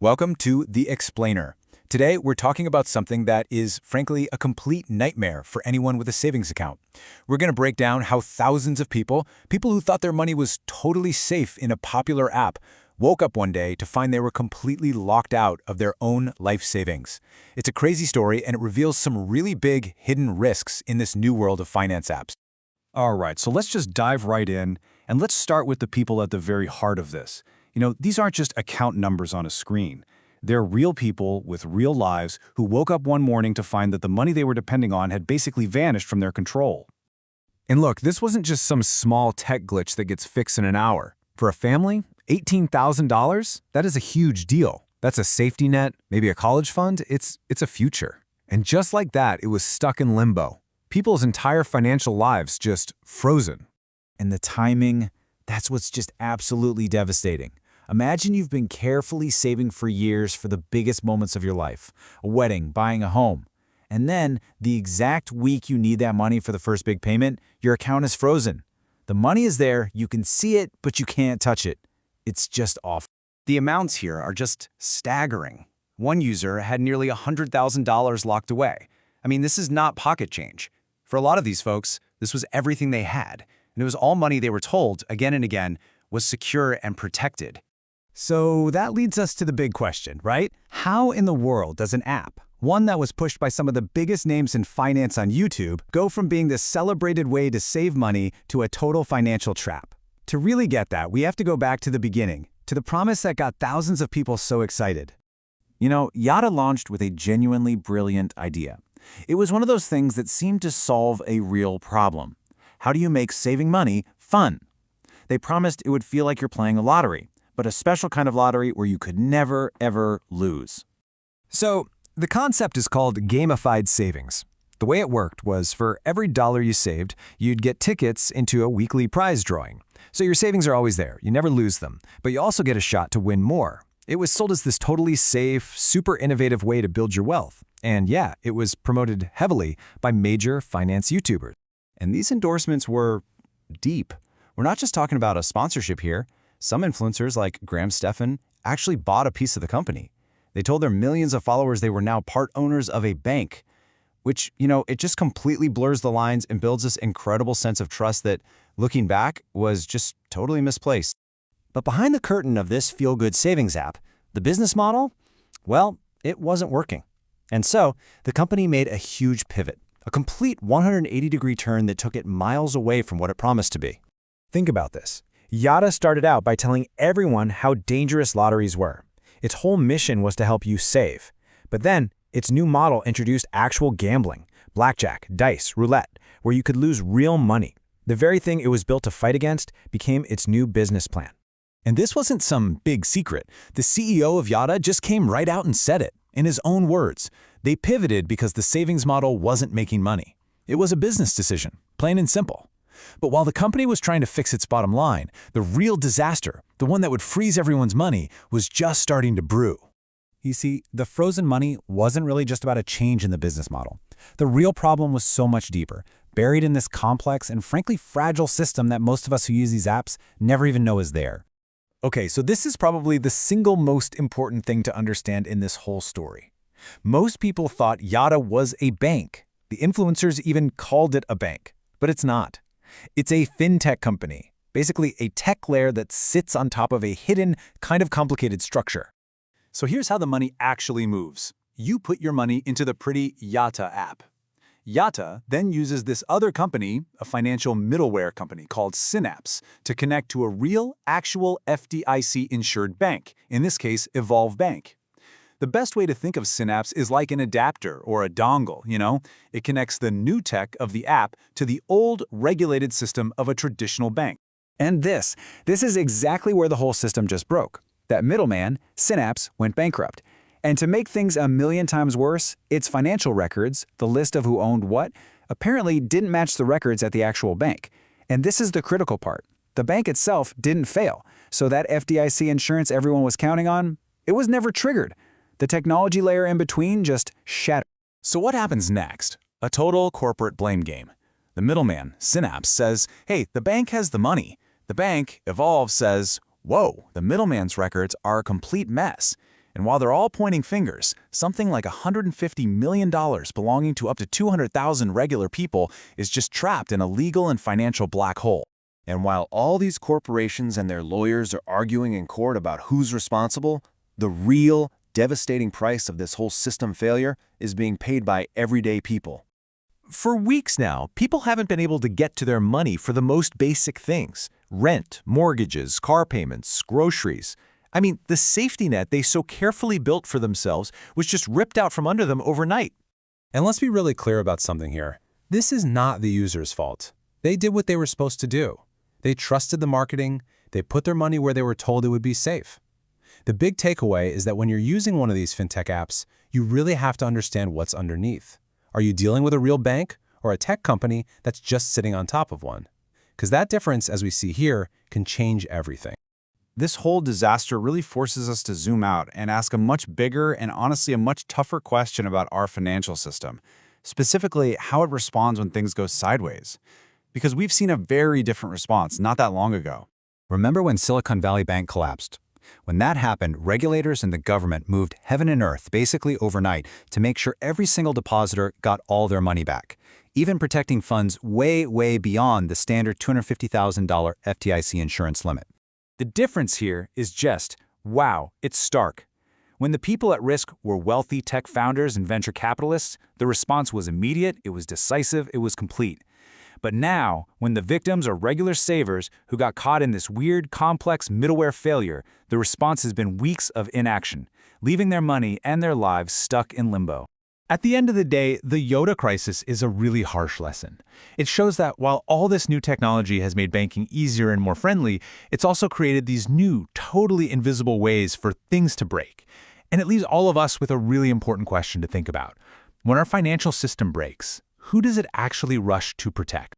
Welcome to The Explainer. Today, we're talking about something that is, frankly, a complete nightmare for anyone with a savings account. We're going to break down how thousands of people who thought their money was totally safe in a popular app, woke up one day to find they were completely locked out of their own life savings. It's a crazy story, and it reveals some really big hidden risks in this new world of finance apps. All right, so let's just dive right in, and let's start with the people at the very heart of this. These aren't just account numbers on a screen. They're real people with real lives who woke up one morning to find that the money they were depending on had basically vanished from their control. And look, this wasn't just some small tech glitch that gets fixed in an hour. For a family, $18,000? That is a huge deal. That's a safety net, maybe a college fund. It's a future. And just like that, it was stuck in limbo. People's entire financial lives just frozen. And the timing, that's what's just absolutely devastating. Imagine you've been carefully saving for years for the biggest moments of your life, a wedding, buying a home. And then, the exact week you need that money for the first big payment, your account is frozen. The money is there, you can see it, but you can't touch it. It's just awful. The amounts here are just staggering. One user had nearly $100,000 locked away. This is not pocket change. For a lot of these folks, this was everything they had, and it was all money they were told, again and again, was secure and protected. So that leads us to the big question, right? How in the world does an app, one that was pushed by some of the biggest names in finance on YouTube, go from being this celebrated way to save money to a total financial trap? To really get that, we have to go back to the beginning, to the promise that got thousands of people so excited. Yada launched with a genuinely brilliant idea. It was one of those things that seemed to solve a real problem. How do you make saving money fun? They promised it would feel like you're playing a lottery, but a special kind of lottery where you could never, ever lose. So the concept is called gamified savings. The way it worked was for every dollar you saved, you'd get tickets into a weekly prize drawing. So your savings are always there, you never lose them, but you also get a shot to win more. It was sold as this totally safe, super innovative way to build your wealth. And yeah, it was promoted heavily by major finance YouTubers. And these endorsements were deep. We're not just talking about a sponsorship here. Some influencers like Stefan actually bought a piece of the company. They told their millions of followers they were now part owners of a bank, which, it just completely blurs the lines and builds this incredible sense of trust that, looking back, was just totally misplaced. But behind the curtain of this feel-good savings app, the business model, well, it wasn't working. And so, the company made a huge pivot, a complete 180-degree turn that took it miles away from what it promised to be. Think about this. Yada started out by telling everyone how dangerous lotteries were. Its whole mission was to help you save. But then, its new model introduced actual gambling, blackjack, dice, roulette, where you could lose real money. The very thing it was built to fight against became its new business plan. And this wasn't some big secret. The CEO of Yada just came right out and said it, in his own words. They pivoted because the savings model wasn't making money. It was a business decision, plain and simple. But while the company was trying to fix its bottom line, the real disaster, the one that would freeze everyone's money, was just starting to brew. You see, the frozen money wasn't really just about a change in the business model. The real problem was so much deeper, buried in this complex and frankly fragile system that most of us who use these apps never even know is there. Okay, so this is probably the single most important thing to understand in this whole story. Most people thought Yada was a bank. The influencers even called it a bank, but it's not. It's a fintech company, basically a tech layer that sits on top of a hidden, kind of complicated structure. So here's how the money actually moves. You put your money into the pretty Yata app. Yata then uses this other company, a financial middleware company called Synapse, to connect to a real, actual FDIC-insured bank, in this case, Evolve Bank. The best way to think of Synapse is like an adapter or a dongle, It connects the new tech of the app to the old, regulated system of a traditional bank. And this is exactly where the whole system just broke. That middleman, Synapse, went bankrupt. And to make things a million times worse, its financial records, the list of who owned what, apparently didn't match the records at the actual bank. And this is the critical part. The bank itself didn't fail, so that FDIC insurance everyone was counting on, it was never triggered. The technology layer in between just shattered. So what happens next? A total corporate blame game. The middleman, Synapse, says, hey, the bank has the money. The bank, Evolve, says, whoa, the middleman's records are a complete mess. And while they're all pointing fingers, something like $150 million belonging to up to 200,000 regular people is just trapped in a legal and financial black hole. And while all these corporations and their lawyers are arguing in court about who's responsible, the real, devastating price of this whole system failure is being paid by everyday people. For weeks now, people haven't been able to get to their money for the most basic things: rent, mortgages, car payments, groceries. I mean, the safety net they so carefully built for themselves was just ripped out from under them overnight. And let's be really clear about something here. This is not the user's fault. They did what they were supposed to do. They trusted the marketing. They put their money where they were told it would be safe. The big takeaway is that when you're using one of these fintech apps, you really have to understand what's underneath. Are you dealing with a real bank or a tech company that's just sitting on top of one? Because that difference, as we see here, can change everything. This whole disaster really forces us to zoom out and ask a much bigger and honestly a much tougher question about our financial system, specifically how it responds when things go sideways. Because we've seen a very different response not that long ago. Remember when Silicon Valley Bank collapsed? When that happened, regulators and the government moved heaven and earth basically overnight to make sure every single depositor got all their money back, even protecting funds way, way beyond the standard $250,000 FDIC insurance limit. The difference here is just, wow, it's stark. When the people at risk were wealthy tech founders and venture capitalists, the response was immediate, it was decisive, it was complete. But now, when the victims are regular savers who got caught in this weird, complex middleware failure, the response has been weeks of inaction, leaving their money and their lives stuck in limbo. At the end of the day, the Yoda crisis is a really harsh lesson. It shows that while all this new technology has made banking easier and more friendly, it's also created these new, totally invisible ways for things to break. And it leaves all of us with a really important question to think about. When our financial system breaks, who does it actually rush to protect?